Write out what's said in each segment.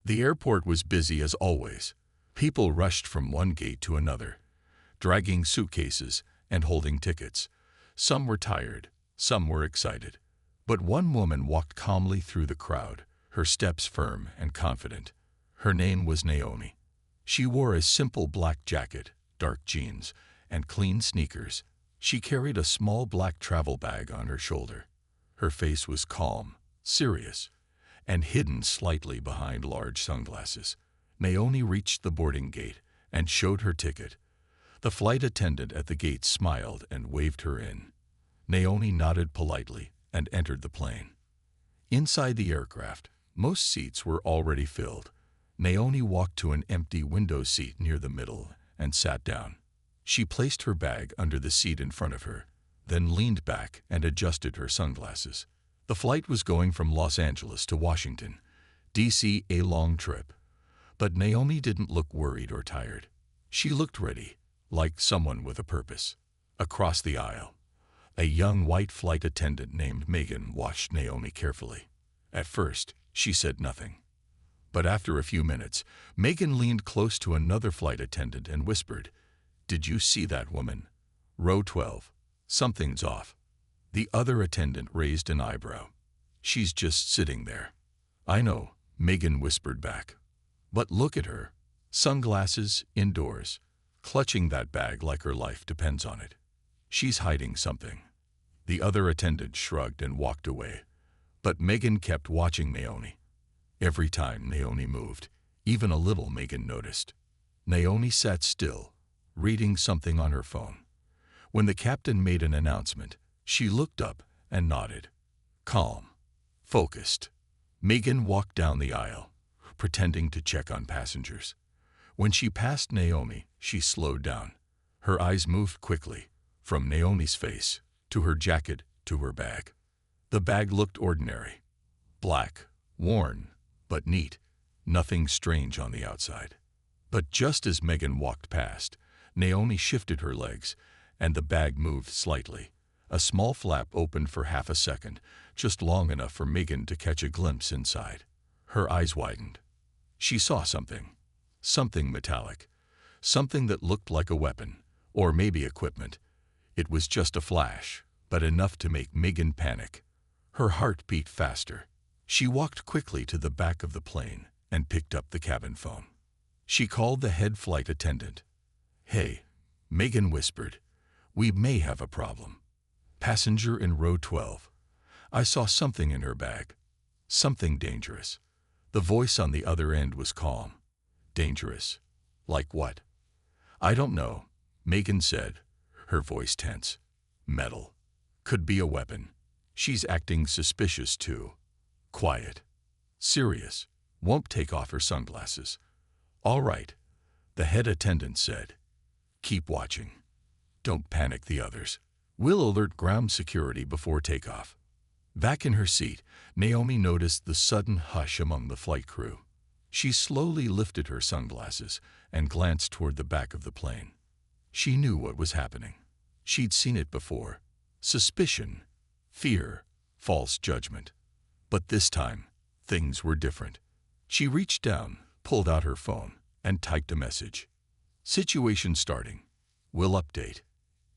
The airport was busy as always. People rushed from one gate to another, dragging suitcases and holding tickets. Some were tired, some were excited. But one woman walked calmly through the crowd, her steps firm and confident. Her name was Naomi. She wore a simple black jacket, dark jeans, and clean sneakers. She carried a small black travel bag on her shoulder. Her face was calm, serious, and hidden slightly behind large sunglasses. Naomi reached the boarding gate and showed her ticket. The flight attendant at the gate smiled and waved her in. Naomi nodded politely and entered the plane. Inside the aircraft, most seats were already filled. Naomi walked to an empty window seat near the middle and sat down. She placed her bag under the seat in front of her, then leaned back and adjusted her sunglasses. The flight was going from Los Angeles to Washington, D.C., a long trip. But Naomi didn't look worried or tired. She looked ready, like someone with a purpose. Across the aisle, a young white flight attendant named Megan watched Naomi carefully. At first, she said nothing. But after a few minutes, Megan leaned close to another flight attendant and whispered, "Did you see that woman? Row 12. Something's off." The other attendant raised an eyebrow. "She's just sitting there." "I know," Megan whispered back. "But look at her. Sunglasses, indoors, clutching that bag like her life depends on it. She's hiding something." The other attendant shrugged and walked away. But Megan kept watching Naomi. Every time Naomi moved, even a little, Megan noticed. Naomi sat still, reading something on her phone. When the captain made an announcement, she looked up and nodded. Calm, focused. Megan walked down the aisle, pretending to check on passengers. When she passed Naomi, she slowed down. Her eyes moved quickly, from Naomi's face, to her jacket, to her bag. The bag looked ordinary. Black, worn, but neat. Nothing strange on the outside. But just as Megan walked past, Naomi shifted her legs, and the bag moved slightly. A small flap opened for half a second, just long enough for Megan to catch a glimpse inside. Her eyes widened. She saw something. Something metallic. Something that looked like a weapon, or maybe equipment. It was just a flash, but enough to make Megan panic. Her heart beat faster. She walked quickly to the back of the plane and picked up the cabin phone. She called the head flight attendant. "Hey," Megan whispered, "we may have a problem. Passenger in row 12. I saw something in her bag. Something dangerous." The voice on the other end was calm. "Dangerous? Like what?" "I don't know," Megan said, her voice tense. "Metal. Could be a weapon. She's acting suspicious too. Quiet. Serious. Won't take off her sunglasses." "All right," the head attendant said. "Keep watching. Don't panic the others. We'll alert ground security before takeoff." Back in her seat, Naomi noticed the sudden hush among the flight crew. She slowly lifted her sunglasses and glanced toward the back of the plane. She knew what was happening. She'd seen it before. Suspicion, fear, false judgment. But this time, things were different. She reached down, pulled out her phone, and typed a message. "Situation starting. Will update.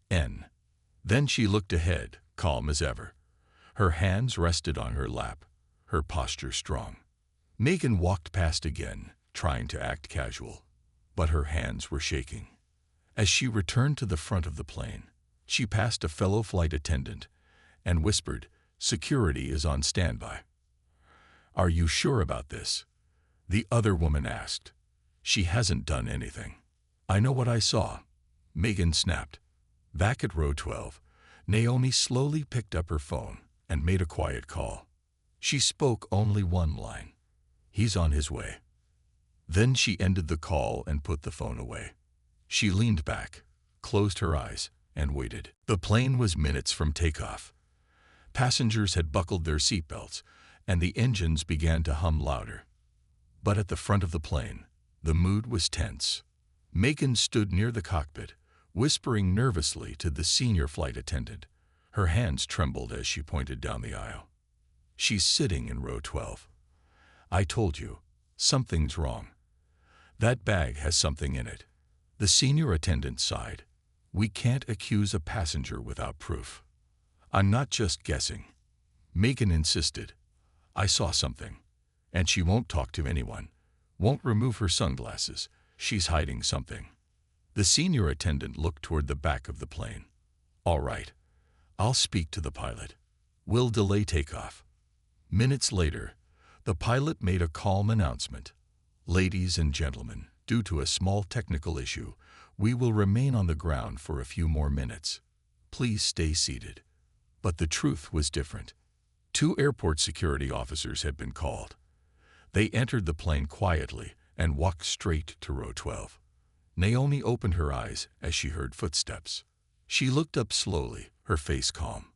N." Then she looked ahead, calm as ever. Her hands rested on her lap, her posture strong. Megan walked past again, trying to act casual, but her hands were shaking. As she returned to the front of the plane, she passed a fellow flight attendant and whispered, "Security is on standby." "Are you sure about this?" the other woman asked. "She hasn't done anything." "I know what I saw," Megan snapped. Back at row 12, Naomi slowly picked up her phone and made a quiet call. She spoke only one line. "He's on his way." Then she ended the call and put the phone away. She leaned back, closed her eyes, and waited. The plane was minutes from takeoff. Passengers had buckled their seatbelts, and the engines began to hum louder. But at the front of the plane, the mood was tense. Megan stood near the cockpit, whispering nervously to the senior flight attendant. Her hands trembled as she pointed down the aisle. "She's sitting in row 12. I told you, Something's wrong. That bag has something in it. The senior attendant sighed. We can't accuse a passenger without proof. I'm not just guessing. Megan insisted. I saw something. And she won't talk to anyone. Won't remove her sunglasses. She's hiding something. The senior attendant looked toward the back of the plane. All right. I'll speak to the pilot. We'll delay takeoff. Minutes later, the pilot made a calm announcement. Ladies and gentlemen, due to a small technical issue, we will remain on the ground for a few more minutes. Please stay seated. But the truth was different. 2 airport security officers had been called. They entered the plane quietly and walked straight to row 12. Naomi opened her eyes as she heard footsteps. She looked up slowly, her face calm.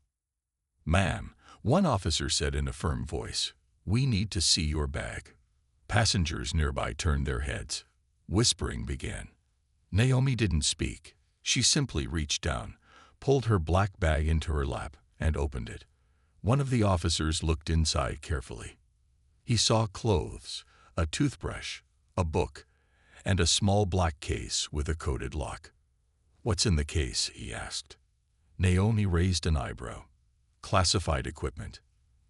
Ma'am, one officer said in a firm voice, we need to see your bag. Passengers nearby turned their heads. Whispering began. Naomi didn't speak. She simply reached down, pulled her black bag into her lap, and opened it. One of the officers looked inside carefully. He saw clothes, a toothbrush, a book, and a small black case with a coded lock. What's in the case? He asked. Naomi raised an eyebrow. Classified equipment.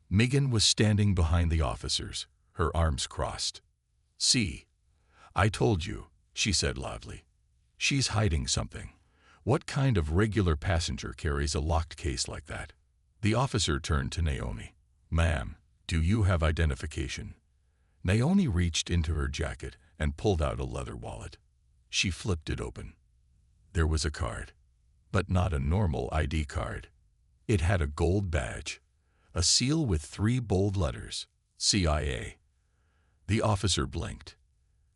Megan was standing behind the officers, her arms crossed. See, I told you, she said loudly. She's hiding something. What kind of regular passenger carries a locked case like that? The officer turned to Naomi. Ma'am, do you have identification? Naomi reached into her jacket and pulled out a leather wallet. She flipped it open. There was a card, but not a normal ID card. It had a gold badge, a seal with 3 bold letters, CIA. The officer blinked.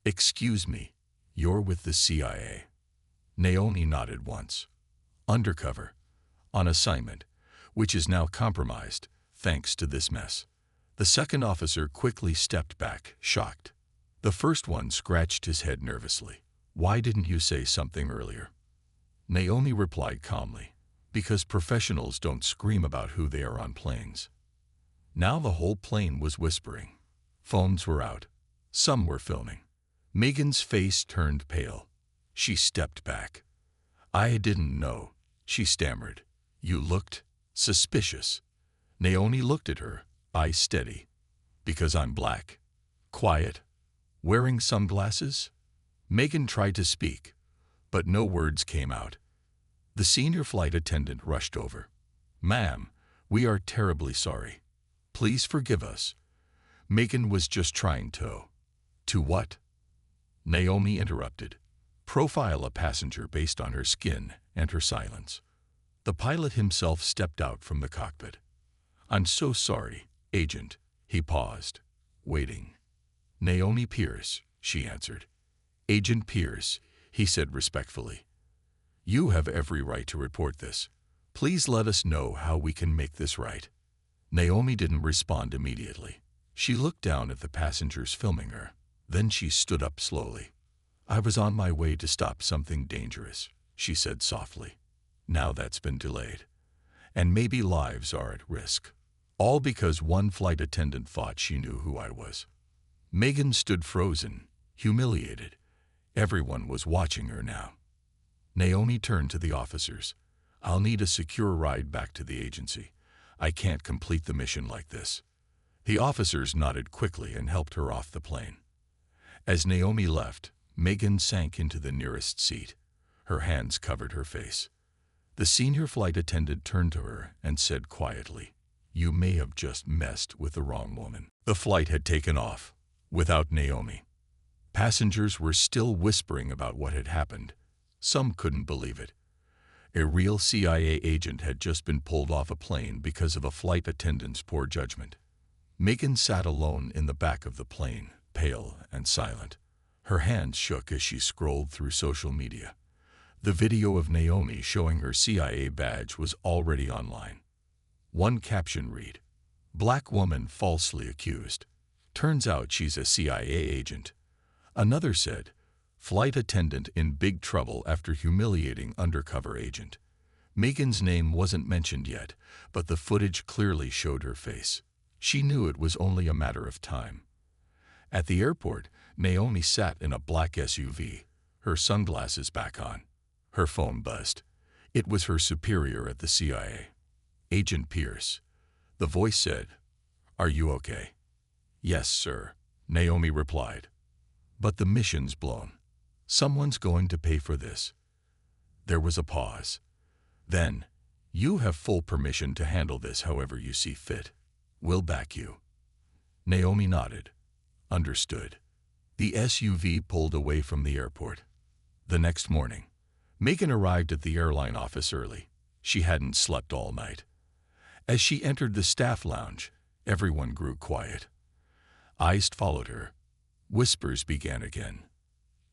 Excuse me, you're with the CIA. Naomi nodded once. Undercover, on assignment, which is now compromised, thanks to this mess. The second officer quickly stepped back, shocked. The first one scratched his head nervously. Why didn't you say something earlier? Naomi replied calmly, because professionals don't scream about who they are on planes. Now the whole plane was whispering. Phones were out. Some were filming. Megan's face turned pale. She stepped back. I didn't know, she stammered. You looked suspicious. Naomi looked at her, eyes steady. Because I'm black. Quiet. Wearing sunglasses? Megan tried to speak, but no words came out. The senior flight attendant rushed over. Ma'am, we are terribly sorry. Please forgive us. Megan was just trying to. To what? Naomi interrupted. Profile a passenger based on her skin and her silence. The pilot himself stepped out from the cockpit. I'm so sorry, Agent. He paused, waiting. Naomi Pierce, she answered. Agent Pierce, he said respectfully. You have every right to report this. Please let us know how we can make this right. Naomi didn't respond immediately. She looked down at the passengers filming her. Then she stood up slowly. I was on my way to stop something dangerous, she said softly. Now that's been delayed. And maybe lives are at risk. All because one flight attendant thought she knew who I was. Megan stood frozen, humiliated. Everyone was watching her now. Naomi turned to the officers. I'll need a secure ride back to the agency. I can't complete the mission like this. The officers nodded quickly and helped her off the plane. As Naomi left, Megan sank into the nearest seat. Her hands covered her face. The senior flight attendant turned to her and said quietly, You may have just messed with the wrong woman. The flight had taken off, without Naomi. Passengers were still whispering about what had happened. Some couldn't believe it. A real CIA agent had just been pulled off a plane because of a flight attendant's poor judgment. Megan sat alone in the back of the plane, pale and silent. Her hands shook as she scrolled through social media. The video of Naomi showing her CIA badge was already online. One caption read, Black woman falsely accused. Turns out she's a CIA agent. Another said, Flight attendant in big trouble after humiliating undercover agent. Megan's name wasn't mentioned yet, but the footage clearly showed her face. She knew it was only a matter of time. At the airport, Naomi sat in a black SUV, her sunglasses back on. Her phone buzzed. It was her superior at the CIA, Agent Pierce. The voice said, "Are you okay?" "Yes, sir," Naomi replied. "But the mission's blown. Someone's going to pay for this." There was a pause. Then, "You have full permission to handle this however you see fit. We'll back you." Naomi nodded. Understood. The SUV pulled away from the airport. The next morning, Megan arrived at the airline office early. She hadn't slept all night. As she entered the staff lounge, everyone grew quiet. Eyes followed her. Whispers began again.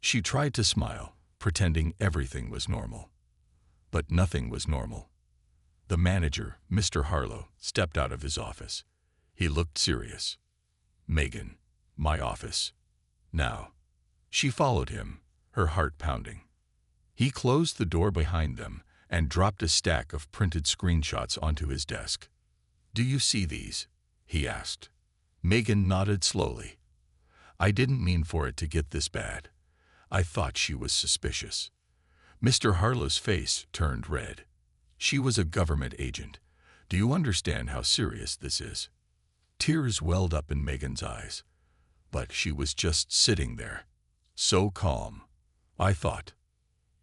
She tried to smile, pretending everything was normal. But nothing was normal. The manager, Mr. Harlow, stepped out of his office. He looked serious. "Megan, my office. Now." She followed him, her heart pounding. He closed the door behind them and dropped a stack of printed screenshots onto his desk. "Do you see these?" he asked. Megan nodded slowly. "I didn't mean for it to get this bad. I thought she was suspicious." Mr. Harlow's face turned red. "She was a government agent. Do you understand how serious this is?" Tears welled up in Megan's eyes. But she was just sitting there, so calm. "I thought."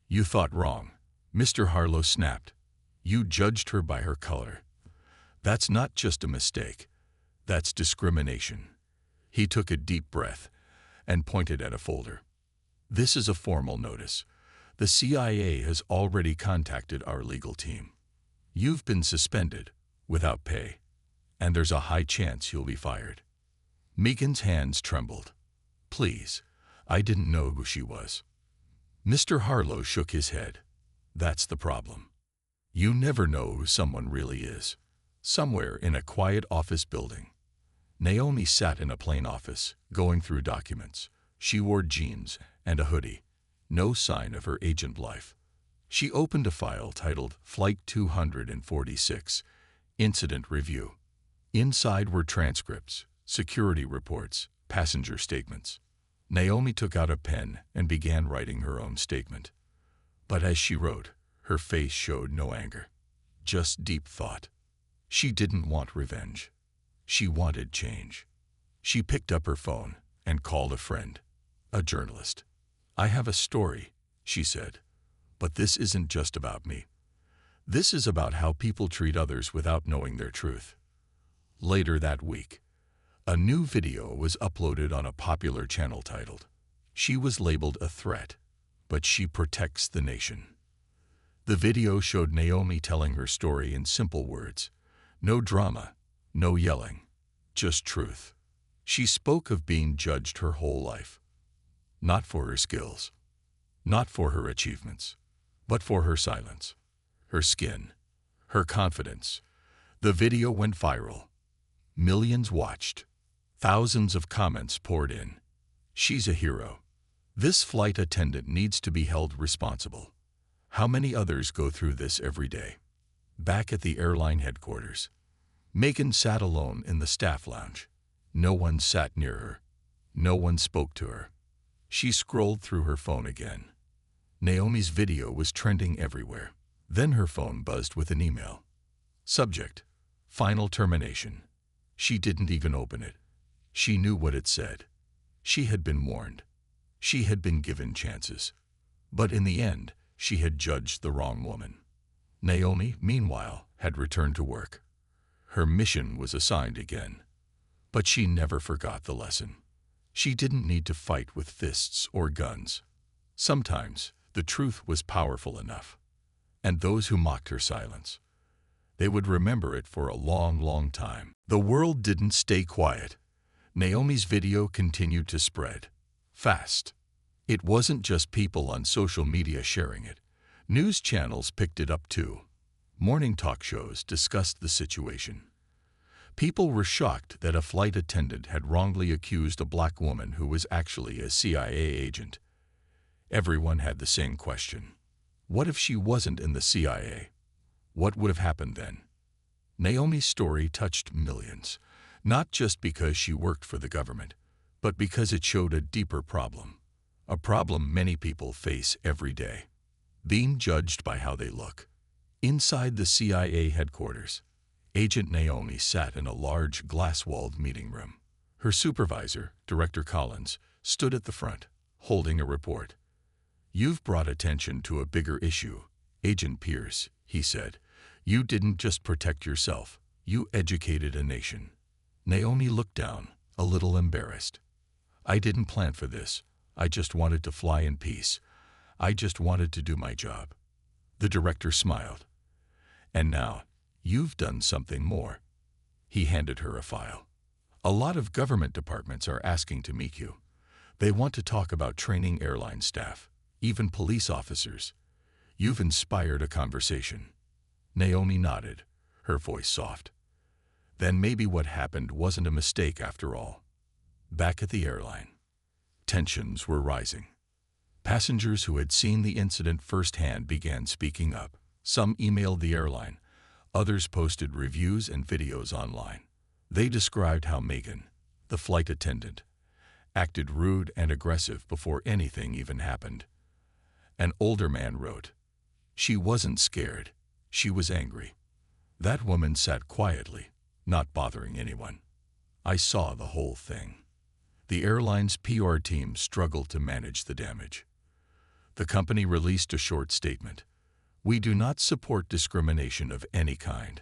"You thought wrong," Mr. Harlow snapped. "You judged her by her color. That's not just a mistake. That's discrimination." He took a deep breath and pointed at a folder. "This is a formal notice. The CIA has already contacted our legal team. You've been suspended, without pay, and there's a high chance you'll be fired." Megan's hands trembled. "Please, I didn't know who she was." Mr. Harlow shook his head. "That's the problem. You never know who someone really is." Somewhere in a quiet office building, Naomi sat in a plain office, going through documents. She wore jeans and a hoodie, no sign of her agent life. She opened a file titled Flight 246, Incident Review. Inside were transcripts, security reports, passenger statements. Naomi took out a pen and began writing her own statement. But as she wrote, her face showed no anger, just deep thought. She didn't want revenge. She wanted change. She picked up her phone and called a friend, a journalist. "I have a story," she said, "but this isn't just about me. This is about how people treat others without knowing their truth." Later that week, a new video was uploaded on a popular channel titled, "She was labeled a threat, but she protects the nation." The video showed Naomi telling her story in simple words. No drama, no yelling, just truth. She spoke of being judged her whole life. Not for her skills, not for her achievements, but for her silence, her skin, her confidence. The video went viral. Millions watched. Thousands of comments poured in. "She's a hero. This flight attendant needs to be held responsible." How many others go through this every day? Back at the airline headquarters, Megan sat alone in the staff lounge. No one sat near her. No one spoke to her. She scrolled through her phone again. Naomi's video was trending everywhere. Then her phone buzzed with an email. Subject: Final termination. She didn't even open it. She knew what it said. She had been warned. She had been given chances. But in the end, she had judged the wrong woman. Naomi, meanwhile, had returned to work. Her mission was assigned again. But she never forgot the lesson. She didn't need to fight with fists or guns. Sometimes, the truth was powerful enough. And those who mocked her silence, they would remember it for a long, long time. The world didn't stay quiet. Naomi's video continued to spread. Fast. It wasn't just people on social media sharing it. News channels picked it up too. Morning talk shows discussed the situation. People were shocked that a flight attendant had wrongly accused a black woman who was actually a CIA agent. Everyone had the same question. What if she wasn't in the CIA? What would have happened then? Naomi's story touched millions, not just because she worked for the government, but because it showed a deeper problem, a problem many people face every day, being judged by how they look. Inside the CIA headquarters, Agent Naomi sat in a large glass-walled meeting room. Her supervisor, Director Collins, stood at the front, holding a report. "You've brought attention to a bigger issue, Agent Pierce," he said. "You didn't just protect yourself, you educated a nation." Naomi looked down, a little embarrassed. "I didn't plan for this. I just wanted to fly in peace. I just wanted to do my job." The director smiled. "And now, you've done something more." He handed her a file. "A lot of government departments are asking to meet you. They want to talk about training airline staff, even police officers. You've inspired a conversation." Naomi nodded, her voice soft. Then maybe what happened wasn't a mistake after all. Back at the airline, tensions were rising. Passengers who had seen the incident firsthand began speaking up. Some emailed the airline. Others posted reviews and videos online. They described how Megan, the flight attendant, acted rude and aggressive before anything even happened. An older man wrote, "She wasn't scared. She was angry. That woman sat quietly, not bothering anyone. I saw the whole thing." The airline's PR team struggled to manage the damage. The company released a short statement. "We do not support discrimination of any kind.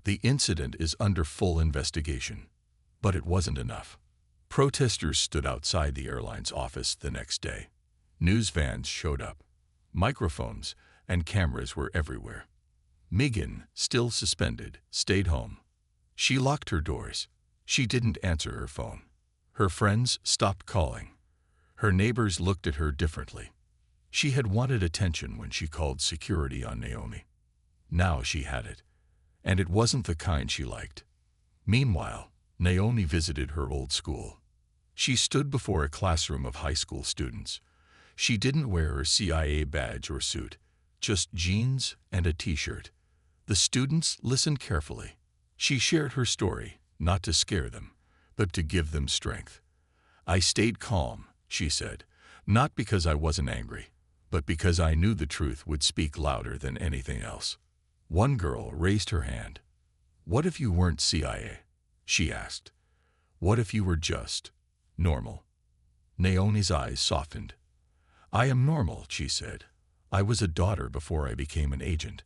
The incident is under full investigation." But it wasn't enough. Protesters stood outside the airline's office the next day. News vans showed up. Microphones and cameras were everywhere. Megan, still suspended, stayed home. She locked her doors. She didn't answer her phone. Her friends stopped calling. Her neighbors looked at her differently. She had wanted attention when she called security on Naomi. Now she had it, and it wasn't the kind she liked. Meanwhile, Naomi visited her old school. She stood before a classroom of high school students. She didn't wear her CIA badge or suit, just jeans and a t-shirt. The students listened carefully. She shared her story, not to scare them, but to give them strength. "I stayed calm," she said, "not because I wasn't angry, but because I knew the truth would speak louder than anything else." One girl raised her hand. "What if you weren't CIA?" she asked. "What if you were just normal?" Naomi's eyes softened. "I am normal," she said. "I was a daughter before I became an agent.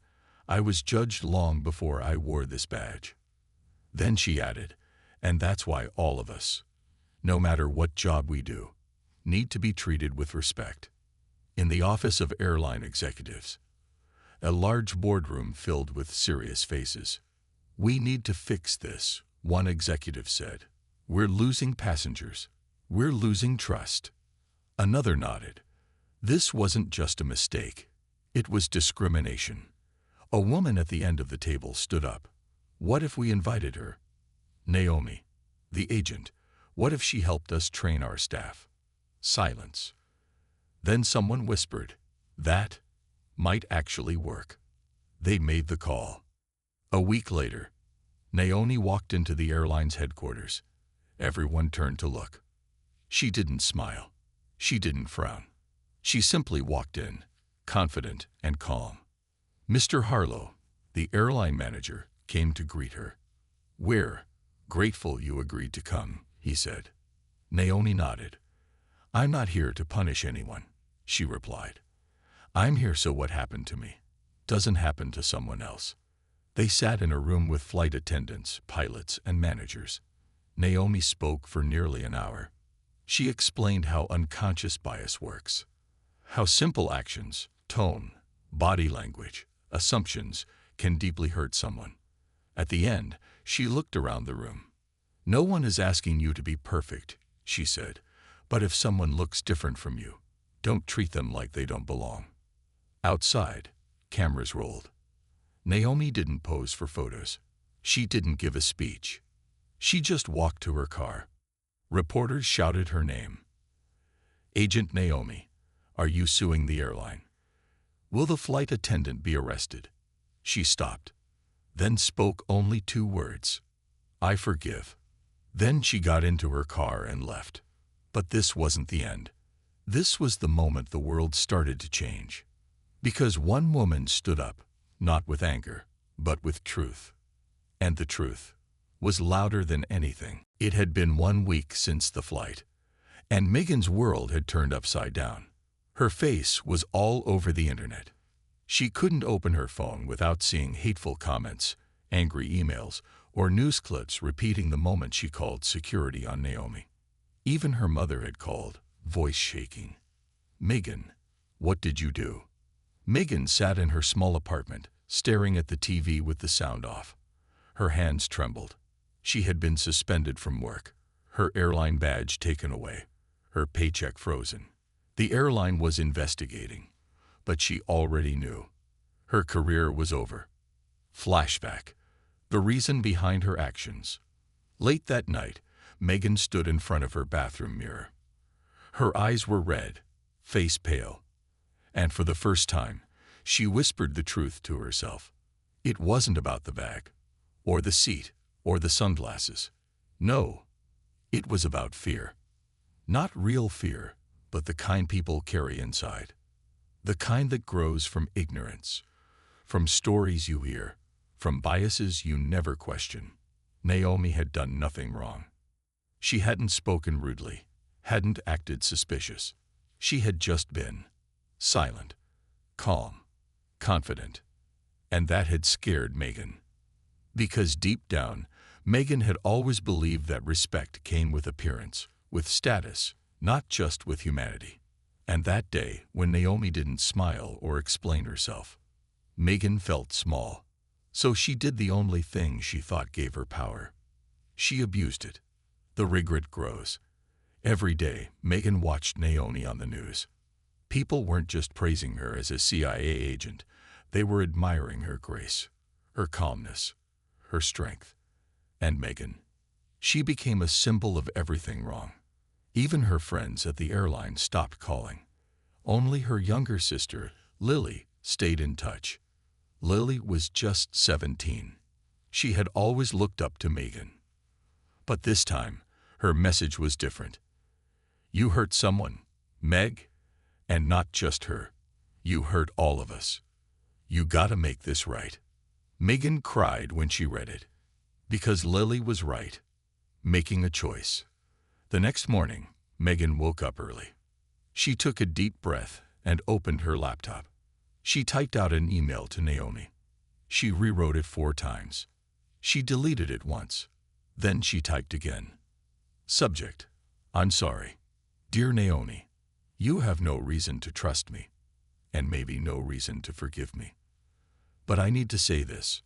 I was judged long before I wore this badge." Then she added, "And that's why all of us, no matter what job we do, need to be treated with respect." In the office of airline executives, a large boardroom filled with serious faces. "We need to fix this," one executive said. "We're losing passengers. We're losing trust." Another nodded. This wasn't just a mistake. It was discrimination. A woman at the end of the table stood up. "What if we invited her? Naomi, the agent, what if she helped us train our staff?" Silence. Then someone whispered, "That might actually work." They made the call. A week later, Naomi walked into the airline's headquarters. Everyone turned to look. She didn't smile. She didn't frown. She simply walked in, confident and calm. Mr. Harlow, the airline manager, came to greet her. "We're grateful you agreed to come," he said. Naomi nodded. "I'm not here to punish anyone," she replied. "I'm here so what happened to me doesn't happen to someone else." They sat in a room with flight attendants, pilots, and managers. Naomi spoke for nearly an hour. She explained how unconscious bias works, how simple actions, tone, body language, assumptions can deeply hurt someone. At the end, she looked around the room. "No one is asking you to be perfect," she said, "but if someone looks different from you, don't treat them like they don't belong." Outside, cameras rolled. Naomi didn't pose for photos. She didn't give a speech. She just walked to her car. Reporters shouted her name. "Agent Naomi, are you suing the airline? Will the flight attendant be arrested?" She stopped, then spoke only 2 words. "I forgive." Then she got into her car and left. But this wasn't the end. This was the moment the world started to change. Because one woman stood up, not with anger, but with truth. And the truth was louder than anything. It had been 1 week since the flight, and Megan's world had turned upside down. Her face was all over the internet. She couldn't open her phone without seeing hateful comments, angry emails, or news clips repeating the moment she called security on Naomi. Even her mother had called, voice shaking. "Megan, what did you do?" Megan sat in her small apartment, staring at the TV with the sound off. Her hands trembled. She had been suspended from work, her airline badge taken away, her paycheck frozen. The airline was investigating, but she already knew. Her career was over. Flashback. The reason behind her actions. Late that night, Megan stood in front of her bathroom mirror. Her eyes were red, face pale, and for the first time, she whispered the truth to herself. It wasn't about the bag, or the seat, or the sunglasses. No, it was about fear. Not real fear, but the kind people carry inside. The kind that grows from ignorance, from stories you hear, from biases you never question. Naomi had done nothing wrong. She hadn't spoken rudely, hadn't acted suspicious. She had just been silent, calm, confident, and that had scared Megan. Because deep down, Megan had always believed that respect came with appearance, with status, not just with humanity. And that day, when Naomi didn't smile or explain herself, Megan felt small. So she did the only thing she thought gave her power. She abused it. The regret grows. Every day, Megan watched Naomi on the news. People weren't just praising her as a CIA agent. They were admiring her grace, her calmness, her strength. And Megan, she became a symbol of everything wrong. Even her friends at the airline stopped calling. Only her younger sister, Lily, stayed in touch. Lily was just 17. She had always looked up to Megan. But this time, her message was different. You hurt someone, Meg, and not just her. You hurt all of us. You gotta make this right. Megan cried when she read it. Because Lily was right, making a choice. The next morning, Megan woke up early. She took a deep breath and opened her laptop. She typed out an email to Naomi. She rewrote it 4 times. She deleted it once. Then she typed again. Subject: I'm sorry. Dear Naomi, you have no reason to trust me, and maybe no reason to forgive me. But I need to say this.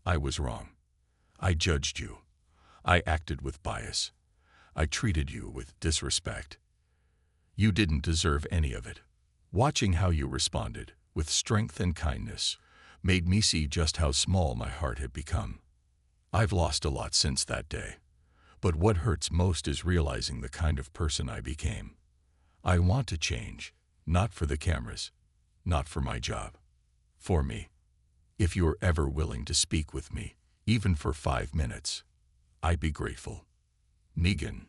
I was wrong. I judged you. I acted with bias. I treated you with disrespect. You didn't deserve any of it. Watching how you responded, with strength and kindness, made me see just how small my heart had become. I've lost a lot since that day. But what hurts most is realizing the kind of person I became. I want to change, not for the cameras, not for my job. For me. If you're ever willing to speak with me, even for 5 minutes, I'd be grateful. Megan.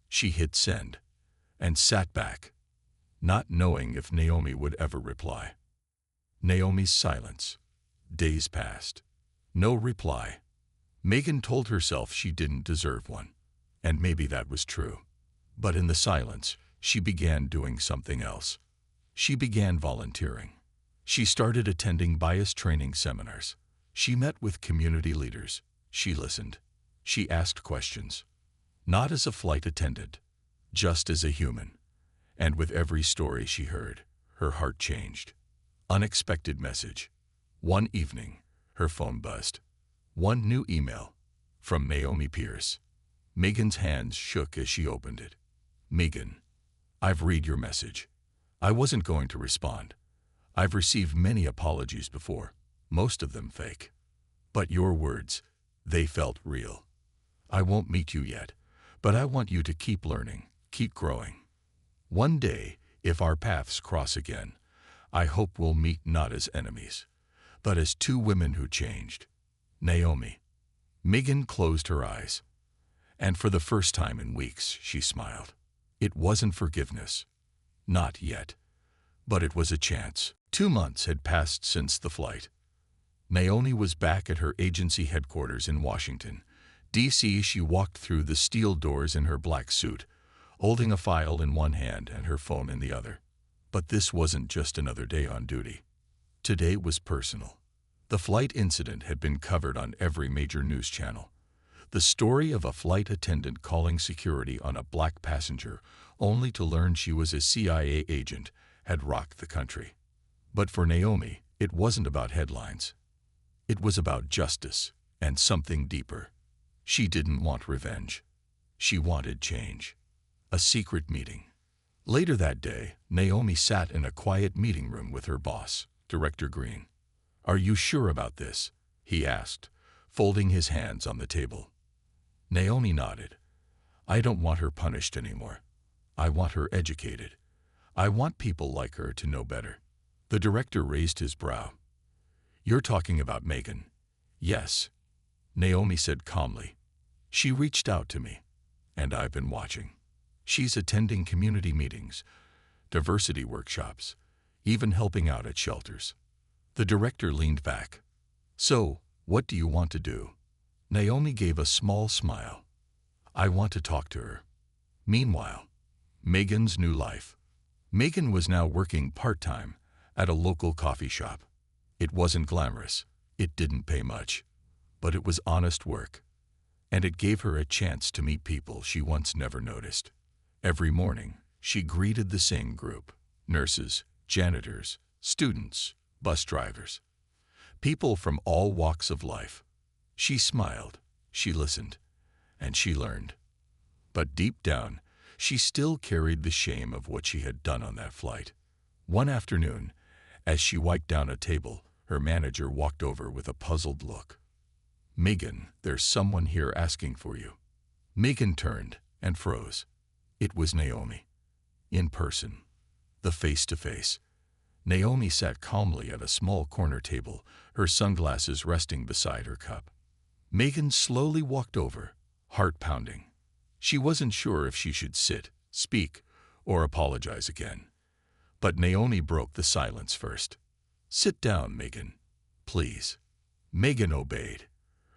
She hit send and sat back, not knowing if Naomi would ever reply. Naomi's silence. Days passed. No reply. Megan told herself she didn't deserve one, and maybe that was true. But in the silence, she began doing something else. She began volunteering. She started attending bias training seminars. She met with community leaders. She listened. She asked questions. Not as a flight attendant, just as a human. And with every story she heard, her heart changed. Unexpected message. One evening, her phone buzzed. One new email from Naomi Pierce. Megan's hands shook as she opened it. Megan, I've read your message. I wasn't going to respond. I've received many apologies before, most of them fake. But your words, they felt real. I won't meet you yet, but I want you to keep learning, keep growing. One day, if our paths cross again, I hope we'll meet not as enemies, but as 2 women who changed. Naomi. Megan closed her eyes. And for the first time in weeks, she smiled. It wasn't forgiveness. Not yet. But it was a chance. 2 months had passed since the flight. Naomi was back at her agency headquarters in Washington, D.C. She walked through the steel doors in her black suit, holding a file in one hand and her phone in the other. But this wasn't just another day on duty. Today was personal. The flight incident had been covered on every major news channel. The story of a flight attendant calling security on a black passenger only to learn she was a CIA agent had rocked the country. But for Naomi, it wasn't about headlines. It was about justice and something deeper. She didn't want revenge. She wanted change. A secret meeting. Later that day, Naomi sat in a quiet meeting room with her boss, Director Green. "Are you sure about this?" he asked, folding his hands on the table. Naomi nodded. "I don't want her punished anymore. I want her educated. I want people like her to know better." The director raised his brow. "You're talking about Megan." "Yes," Naomi said calmly. "She reached out to me, and I've been watching. She's attending community meetings, diversity workshops, even helping out at shelters." The director leaned back. "So, what do you want to do?" Naomi gave a small smile. "I want to talk to her." Meanwhile, Megan's new life. Megan was now working part-time at a local coffee shop. It wasn't glamorous. It didn't pay much. But it was honest work. And it gave her a chance to meet people she once never noticed. Every morning, she greeted the same group: nurses, janitors, students, bus drivers. People from all walks of life. She smiled, she listened, and she learned. But deep down, she still carried the shame of what she had done on that flight. One afternoon, as she wiped down a table, her manager walked over with a puzzled look. "Megan, there's someone here asking for you." Megan turned and froze. It was Naomi. In person. The face-to-face. Naomi sat calmly at a small corner table, her sunglasses resting beside her cup. Megan slowly walked over, heart pounding. She wasn't sure if she should sit, speak, or apologize again. But Naomi broke the silence first. "Sit down, Megan. Please." Megan obeyed.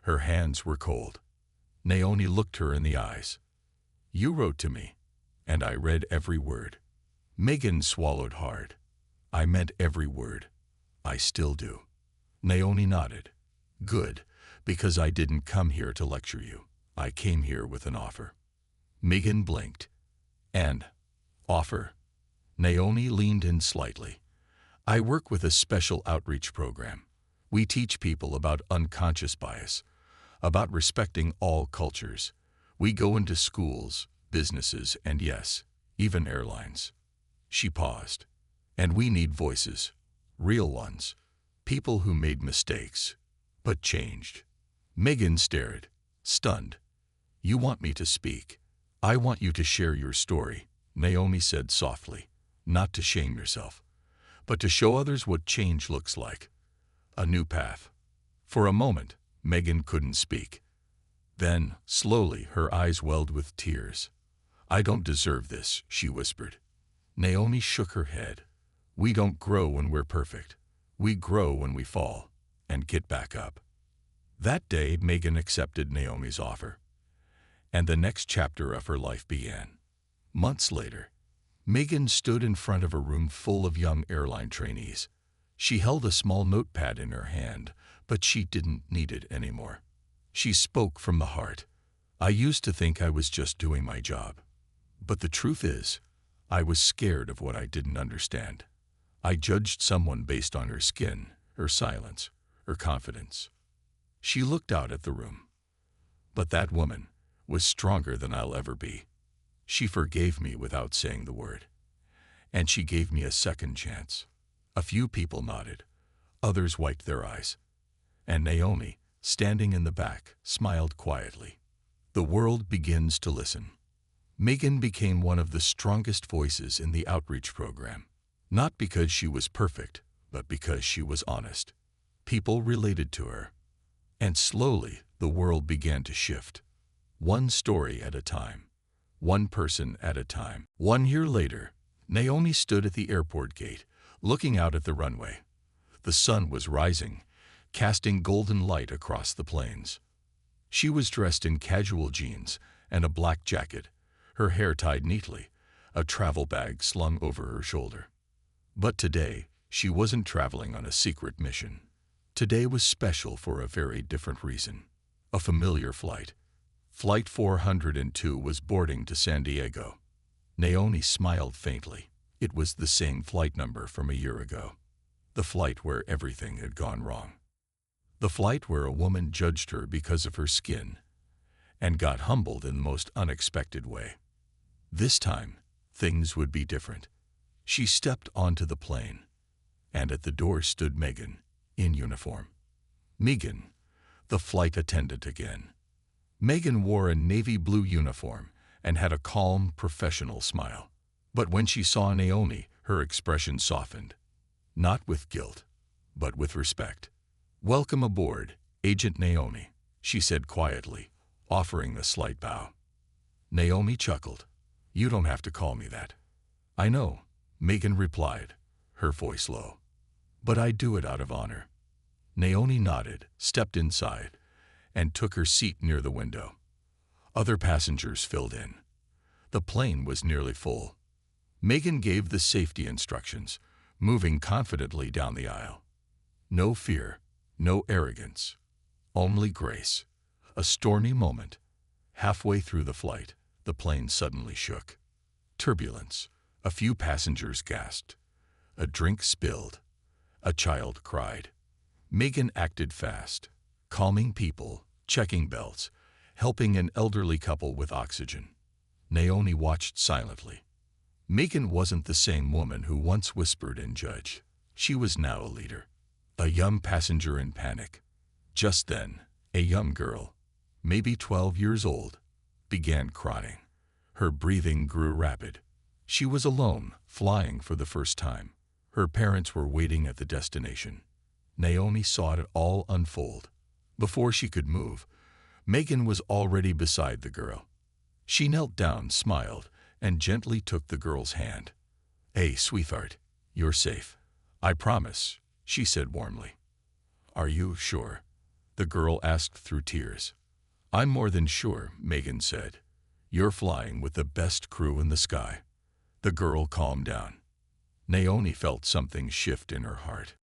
Her hands were cold. Naomi looked her in the eyes. "You wrote to me, and I read every word." Megan swallowed hard. "I meant every word. I still do." Naomi nodded. "Good, because I didn't come here to lecture you. I came here with an offer." Megan blinked. "And offer?" Naomi leaned in slightly. "I work with a special outreach program. We teach people about unconscious bias, about respecting all cultures. We go into schools, businesses, and yes, even airlines." She paused. "And we need voices, real ones, people who made mistakes, but changed." Megan stared, stunned. "You want me to speak? I want you to share your story," Naomi said softly. "Not to shame yourself, but to show others what change looks like. A new path." For a moment, Megan couldn't speak. Then, slowly, her eyes welled with tears. "I don't deserve this," she whispered. Naomi shook her head. "We don't grow when we're perfect. We grow when we fall and get back up." That day, Megan accepted Naomi's offer. And the next chapter of her life began. Months later, Megan stood in front of a room full of young airline trainees. She held a small notepad in her hand, but she didn't need it anymore. She spoke from the heart. "I used to think I was just doing my job. But the truth is, I was scared of what I didn't understand. I judged someone based on her skin, her silence, her confidence." She looked out at the room. "But that woman was stronger than I'll ever be. She forgave me without saying the word. And she gave me a second chance." A few people nodded. Others wiped their eyes. And Naomi, standing in the back, smiled quietly. The world begins to listen. Megan became one of the strongest voices in the outreach program. Not because she was perfect, but because she was honest. People related to her. And slowly, the world began to shift. one story at a time, one person at a time. 1 year later, Naomi stood at the airport gate, looking out at the runway. The sun was rising, casting golden light across the plains. She was dressed in casual jeans and a black jacket, her hair tied neatly, a travel bag slung over her shoulder. But today, she wasn't traveling on a secret mission. Today was special for a very different reason. A familiar flight. Flight 402 was boarding to San Diego. Naomi smiled faintly. It was the same flight number from a year ago. The flight where everything had gone wrong. The flight where a woman judged her because of her skin and got humbled in the most unexpected way. This time, things would be different. She stepped onto the plane, and at the door stood Megan, in uniform. Megan, the flight attendant again. Megan wore a navy blue uniform and had a calm, professional smile. But when she saw Naomi, her expression softened. Not with guilt, but with respect. "Welcome aboard, Agent Naomi," she said quietly, offering a slight bow. Naomi chuckled. "You don't have to call me that." "I know," Megan replied, her voice low. "But I do it out of honor." Naomi nodded, stepped inside, and took her seat near the window. Other passengers filled in. The plane was nearly full. Megan gave the safety instructions, moving confidently down the aisle. No fear, no arrogance, only grace. A stormy moment. Halfway through the flight, the plane suddenly shook. Turbulence. A few passengers gasped. A drink spilled. A child cried. Megan acted fast, calming people, checking belts, helping an elderly couple with oxygen. Naomi watched silently. Megan wasn't the same woman who once whispered and judged. She was now a leader. A young passenger in panic. Just then, a young girl, maybe 12 years old, began crying. Her breathing grew rapid. She was alone, flying for the first time. Her parents were waiting at the destination. Naomi saw it all unfold. Before she could move, Megan was already beside the girl. She knelt down, smiled, and gently took the girl's hand. "Hey, sweetheart, you're safe. I promise," she said warmly. "Are you sure?" the girl asked through tears. "I'm more than sure," Megan said. "You're flying with the best crew in the sky." The girl calmed down. Naomi felt something shift in her heart.